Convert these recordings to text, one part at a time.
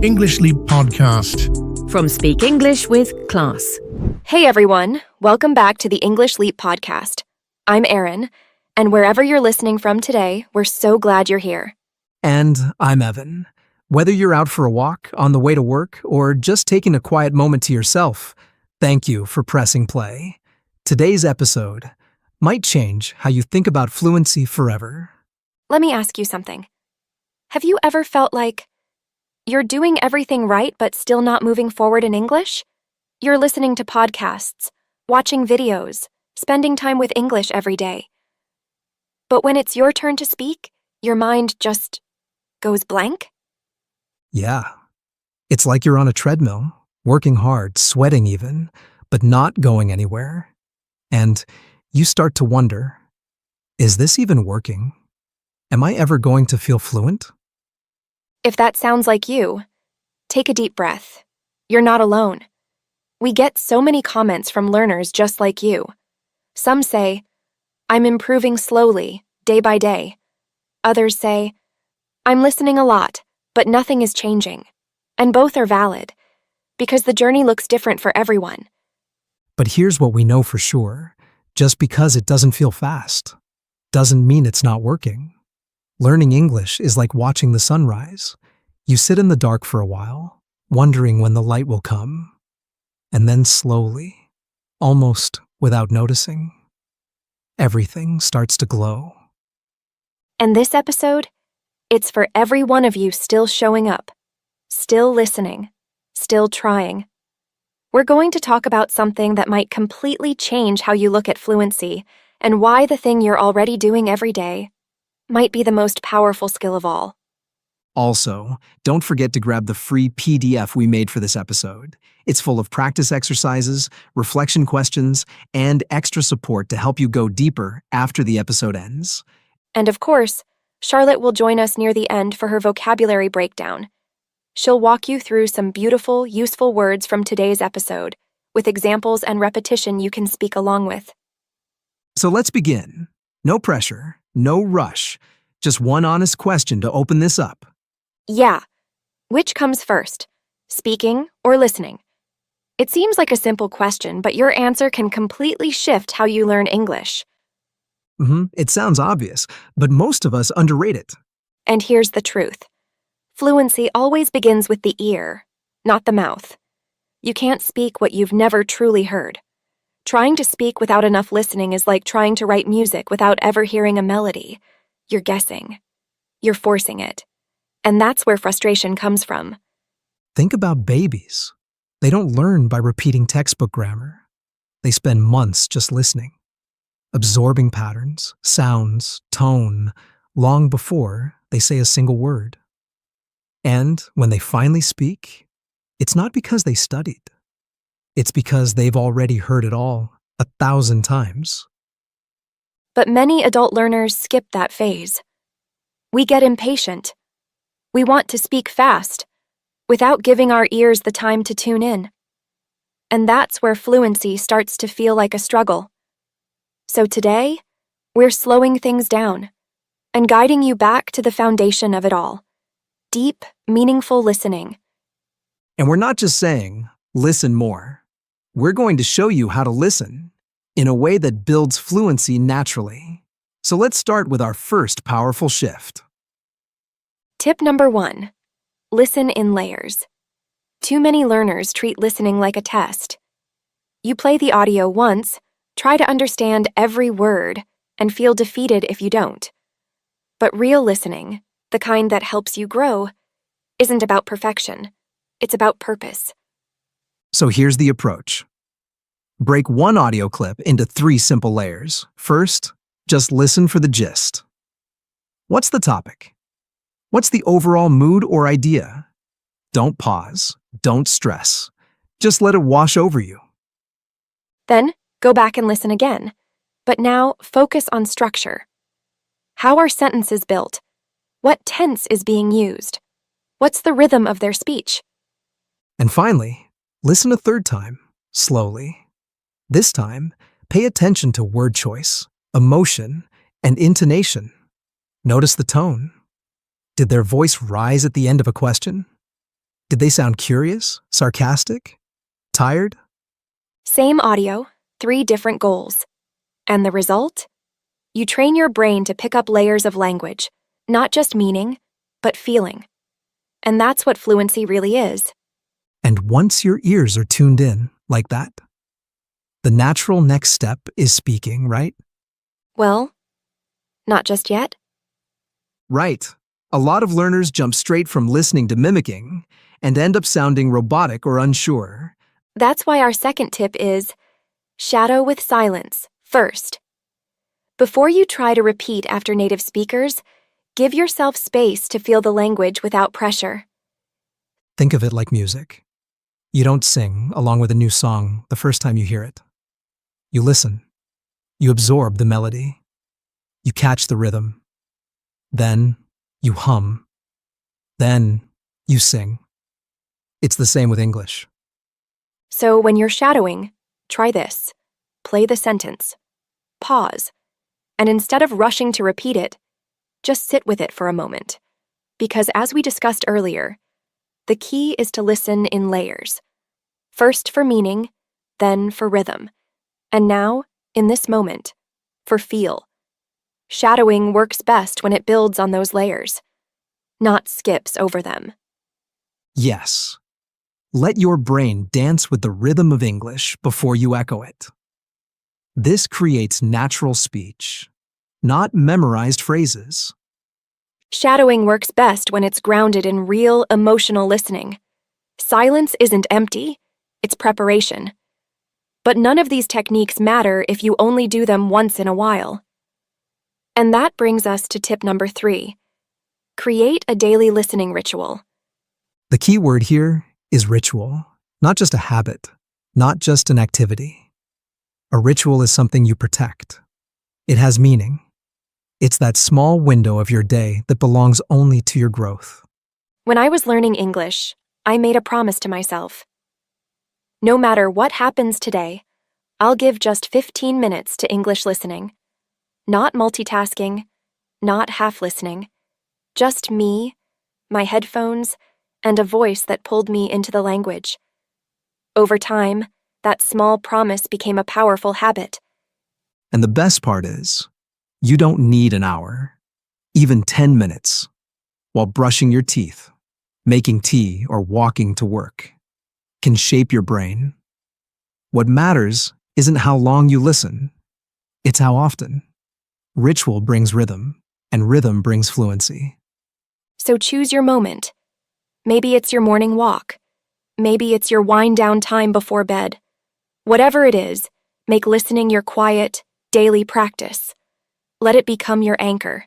English Leap Podcast. From Speak English with Class. Hey everyone, welcome back to the English Leap Podcast. I'm Erin, and wherever you're listening from today, we're so glad you're here. And I'm Evan. Whether you're out for a walk, on the way to work, or just taking a quiet moment to yourself, thank you for pressing play. Today's episode might change how you think about fluency forever. Let me ask you something. Have you ever felt like you're doing everything right but still not moving forward in English? You're listening to podcasts, watching videos, spending time with English every day. But when it's your turn to speak, your mind just goes blank? Yeah. It's like you're on a treadmill, working hard, sweating even, but not going anywhere. And you start to wonder, is this even working? Am I ever going to feel fluent? If that sounds like you, take a deep breath. You're not alone. We get so many comments from learners just like you. Some say, I'm improving slowly, day by day. Others say, I'm listening a lot, but nothing is changing. And both are valid, because the journey looks different for everyone. But here's what we know for sure. Just because it doesn't feel fast, doesn't mean it's not working. Learning English is like watching the sunrise. You sit in the dark for a while, wondering when the light will come. And then slowly, almost without noticing, everything starts to glow. And this episode, it's for every one of you still showing up, still listening, still trying. We're going to talk about something that might completely change how you look at fluency and why the thing you're already doing every day might be the most powerful skill of all. Also, don't forget to grab the free PDF we made for this episode. It's full of practice exercises, reflection questions, and extra support to help you go deeper after the episode ends. And of course, Charlotte will join us near the end for her vocabulary breakdown. She'll walk you through some beautiful, useful words from today's episode, with examples and repetition you can speak along with. So let's begin. No pressure, no rush. Just one honest question to open this up. Yeah. Which comes first, speaking or listening? It seems like a simple question, but your answer can completely shift how you learn English. It sounds obvious, but most of us underrate it. And here's the truth. Fluency always begins with the ear, not the mouth. You can't speak what you've never truly heard. Trying to speak without enough listening is like trying to write music without ever hearing a melody. You're guessing. You're forcing it. And that's where frustration comes from. Think about babies. They don't learn by repeating textbook grammar. They spend months just listening, absorbing patterns, sounds, tone, long before they say a single word. And when they finally speak, it's not because they studied. It's because they've already heard it all 1,000 times. But many adult learners skip that phase. We get impatient. We want to speak fast, without giving our ears the time to tune in. And that's where fluency starts to feel like a struggle. So today, we're slowing things down and guiding you back to the foundation of it all. Deep, meaningful listening. And we're not just saying, listen more. We're going to show you how to listen in a way that builds fluency naturally. So let's start with our first powerful shift. Tip number 1. Listen in layers. Too many learners treat listening like a test. You play the audio once, try to understand every word, and feel defeated if you don't. But real listening, the kind that helps you grow, isn't about perfection. It's about purpose. So here's the approach. Break one audio clip into 3 simple layers. First, just listen for the gist. What's the topic? What's the overall mood or idea? Don't pause. Don't stress. Just let it wash over you. Then, go back and listen again. But now, focus on structure. How are sentences built? What tense is being used? What's the rhythm of their speech? And finally, listen a third time, slowly. This time, pay attention to word choice, emotion, and intonation. Notice the tone. Did their voice rise at the end of a question? Did they sound curious, sarcastic, tired? Same audio, 3 different goals. And the result? You train your brain to pick up layers of language, not just meaning, but feeling. And that's what fluency really is. And once your ears are tuned in, like that, the natural next step is speaking, right? Well, not just yet. Right. A lot of learners jump straight from listening to mimicking and end up sounding robotic or unsure. That's why our second tip is shadow with silence first. Before you try to repeat after native speakers, give yourself space to feel the language without pressure. Think of it like music. You don't sing along with a new song the first time you hear it. You listen. You absorb the melody. You catch the rhythm. Then you hum. Then you sing. It's the same with English. So when you're shadowing, try this. Play the sentence. Pause. And instead of rushing to repeat it, just sit with it for a moment. Because as we discussed earlier, the key is to listen in layers. First for meaning, then for rhythm. And now, in this moment, for feel. Shadowing works best when it builds on those layers, not skips over them. Yes. Let your brain dance with the rhythm of English before you echo it. This creates natural speech, not memorized phrases. Shadowing works best when it's grounded in real emotional listening. Silence isn't empty, it's preparation. But none of these techniques matter if you only do them once in a while. And that brings us to tip number 3. Create a daily listening ritual. The key word here is ritual, not just a habit, not just an activity. A ritual is something you protect. It has meaning. It's that small window of your day that belongs only to your growth. When I was learning English, I made a promise to myself. No matter what happens today, I'll give just 15 minutes to English listening. Not multitasking, not half listening. Just me, my headphones, and a voice that pulled me into the language. Over time, that small promise became a powerful habit. And the best part is, you don't need an hour, even 10 minutes, while brushing your teeth, making tea, or walking to work, can shape your brain. What matters isn't how long you listen, it's how often. Ritual brings rhythm, and rhythm brings fluency. So choose your moment. Maybe it's your morning walk. Maybe it's your wind-down time before bed. Whatever it is, make listening your quiet, daily practice. Let it become your anchor.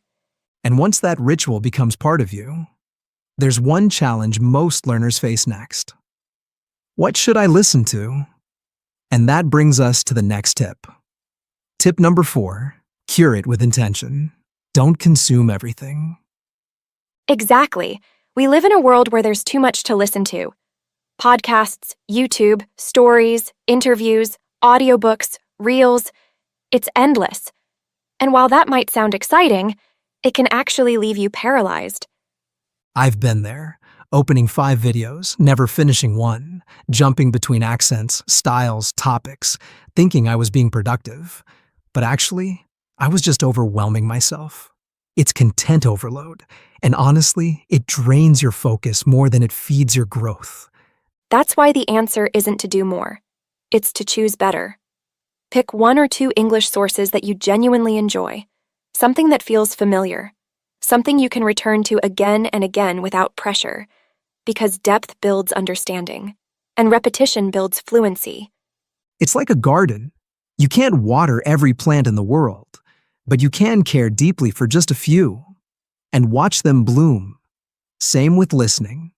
And once that ritual becomes part of you, there's one challenge most learners face next. What should I listen to? And that brings us to the next tip. Tip number 4, curate with intention. Don't consume everything. Exactly. We live in a world where there's too much to listen to. Podcasts, YouTube, stories, interviews, audiobooks, reels. It's endless. And while that might sound exciting, it can actually leave you paralyzed. I've been there, opening 5 videos, never finishing one, jumping between accents, styles, topics, thinking I was being productive. But actually, I was just overwhelming myself. It's content overload, and honestly, it drains your focus more than it feeds your growth. That's why the answer isn't to do more. It's to choose better. Pick 1 or 2 English sources that you genuinely enjoy, something that feels familiar, something you can return to again and again without pressure, because depth builds understanding, and repetition builds fluency. It's like a garden. You can't water every plant in the world, but you can care deeply for just a few and watch them bloom. Same with listening.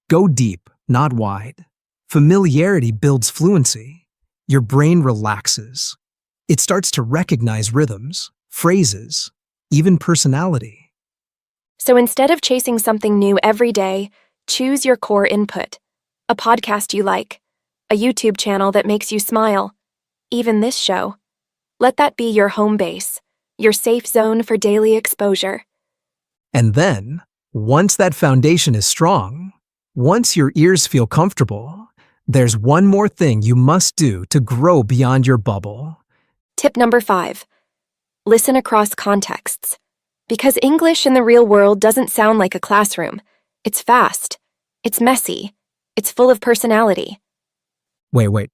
Go deep, not wide. Familiarity builds fluency. Your brain relaxes. It starts to recognize rhythms, phrases, even personality. So instead of chasing something new every day, choose your core input. A podcast you like, a YouTube channel that makes you smile, even this show. Let that be your home base, your safe zone for daily exposure. And then, once that foundation is strong, Once your ears feel comfortable, there's one more thing you must do to grow beyond your bubble. Tip number 5. Listen across contexts. Because English in the real world doesn't sound like a classroom. It's fast. It's messy. It's full of personality. Wait.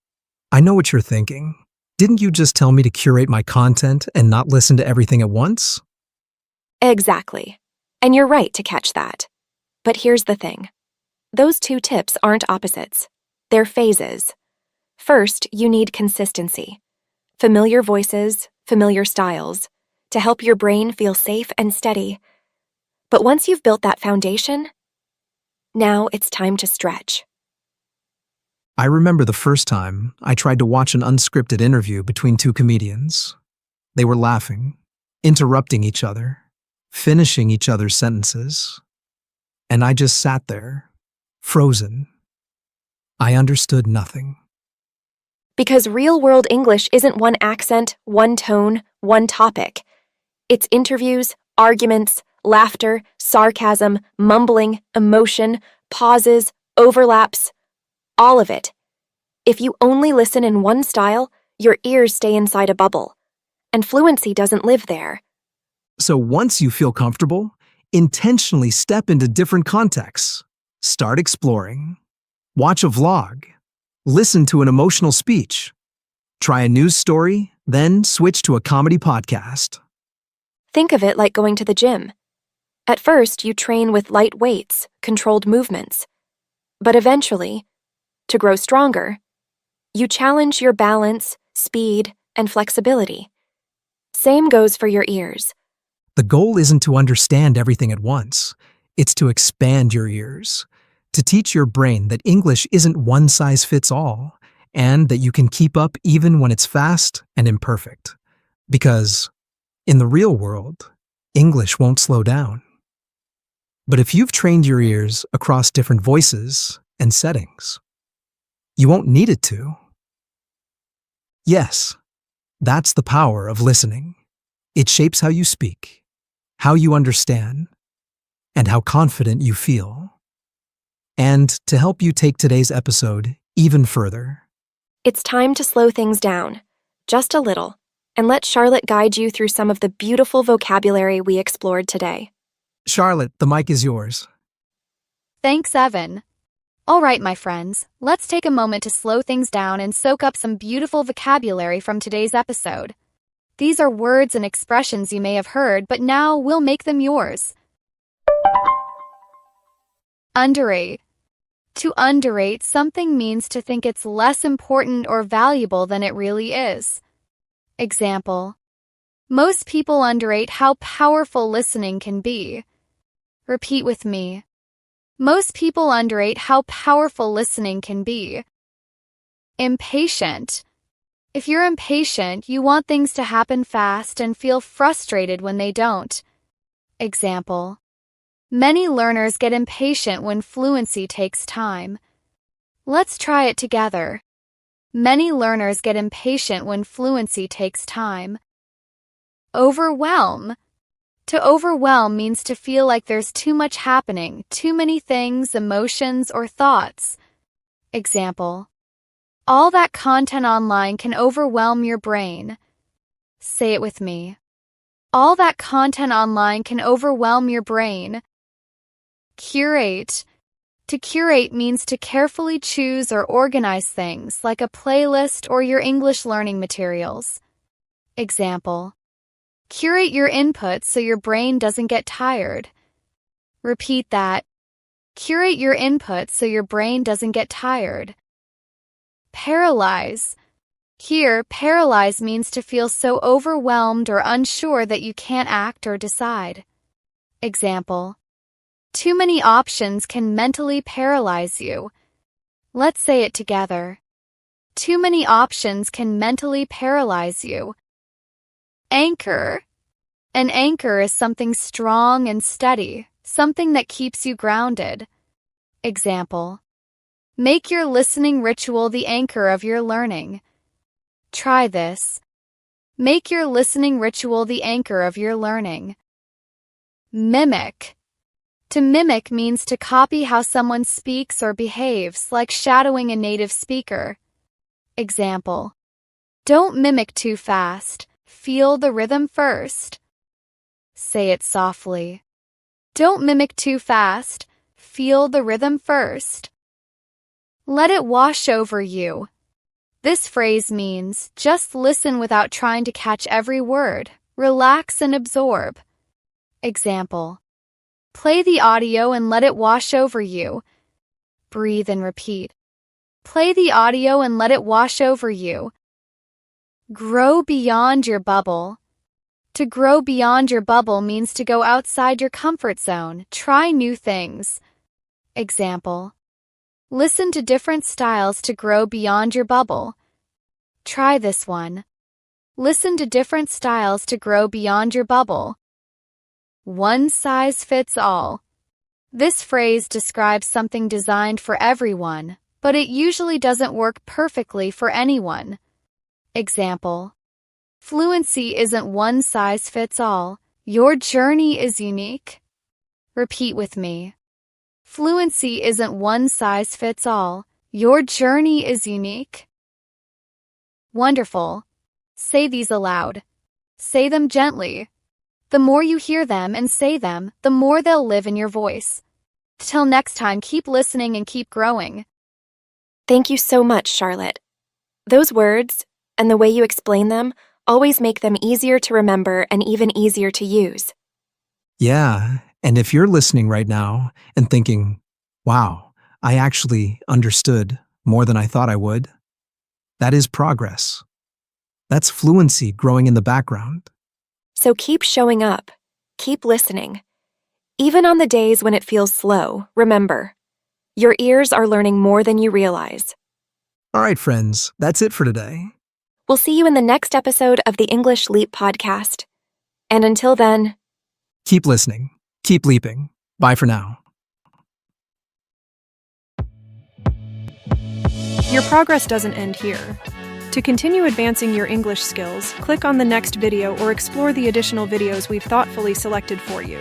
I know what you're thinking. Didn't you just tell me to curate my content and not listen to everything at once? Exactly. And you're right to catch that. But here's the thing. Those two tips aren't opposites. They're phases. First, you need consistency. Familiar voices, familiar styles, to help your brain feel safe and steady. But once you've built that foundation, now it's time to stretch. I remember the first time I tried to watch an unscripted interview between two comedians. They were laughing, interrupting each other, finishing each other's sentences. And I just sat there, frozen. I understood nothing. Because real-world English isn't one accent, one tone, one topic. It's interviews, arguments, laughter, sarcasm, mumbling, emotion, pauses, overlaps, all of it. If you only listen in one style, your ears stay inside a bubble, and fluency doesn't live there. So once you feel comfortable, intentionally step into different contexts. Start exploring. Watch a vlog. Listen to an emotional speech. Try a news story, then switch to a comedy podcast. Think of it like going to the gym. At first, you train with light weights, controlled movements. But eventually, to grow stronger, you challenge your balance, speed, and flexibility. Same goes for your ears. The goal isn't to understand everything at once. It's to expand your ears, to teach your brain that English isn't one size fits all, and that you can keep up even when it's fast and imperfect. Because in the real world, English won't slow down. But if you've trained your ears across different voices and settings, you won't need it to. Yes, that's the power of listening. It shapes how you speak, how you understand, and how confident you feel. And to help you take today's episode even further, It's time to slow things down, just a little, and let Charlotte guide you through some of the beautiful vocabulary we explored today. Charlotte, the mic is yours. Thanks, Evan. All right, my friends, let's take a moment to slow things down and soak up some beautiful vocabulary from today's episode. These are words and expressions you may have heard, but now we'll make them yours. Underrate. To underrate something means to think it's less important or valuable than it really is. Example: most people underrate how powerful listening can be. Repeat with me. Most people underrate how powerful listening can be. Impatient. If you're impatient, you want things to happen fast and feel frustrated when they don't. Example: many learners get impatient when fluency takes time. Let's try it together. Many learners get impatient when fluency takes time. Overwhelm. To overwhelm means to feel like there's too much happening, too many things, emotions, or thoughts. Example: all that content online can overwhelm your brain. Say it with me. All that content online can overwhelm your brain. Curate. To curate means to carefully choose or organize things like a playlist or your English learning materials. Example: curate your input so your brain doesn't get tired. Repeat that. Curate your input so your brain doesn't get tired. Paralyze. Here, paralyze means to feel so overwhelmed or unsure that you can't act or decide. Example: too many options can mentally paralyze you. Let's say it together. Too many options can mentally paralyze you. Anchor. An anchor is something strong and steady, something that keeps you grounded. Example: make your listening ritual the anchor of your learning. Try this. Make your listening ritual the anchor of your learning. Mimic. To mimic means to copy how someone speaks or behaves, like shadowing a native speaker. Example: don't mimic too fast. Feel the rhythm first. Say it softly. Don't mimic too fast. Feel the rhythm first. Let it wash over you. This phrase means just listen without trying to catch every word. Relax and absorb. Example: play the audio and let it wash over you. Breathe and repeat. Play the audio and let it wash over you. Grow beyond your bubble. To grow beyond your bubble means to go outside your comfort zone, try new things. Example: listen to different styles to grow beyond your bubble. Try this one. Listen to different styles to grow beyond your bubble. One size fits all. This phrase describes something designed for everyone, but it usually doesn't work perfectly for anyone. Example: fluency isn't one size fits all. Your journey is unique. Repeat with me. Fluency isn't one size fits all. Your journey is unique. Wonderful. Say these aloud. Say them gently. The more you hear them and say them, the more they'll live in your voice. Till next time, keep listening and keep growing. Thank you so much, Charlotte. Those words, and the way you explain them, always make them easier to remember and even easier to use. Yeah, and if you're listening right now and thinking, wow, I actually understood more than I thought I would, that is progress. That's fluency growing in the background. So keep showing up. Keep listening. Even on the days when it feels slow, remember, your ears are learning more than you realize. All right, friends, that's it for today. We'll see you in the next episode of the English Leap podcast. And until then, Keep listening. Keep leaping. Bye for now. Your progress doesn't end here. To continue advancing your English skills, click on the next video or explore the additional videos we've thoughtfully selected for you.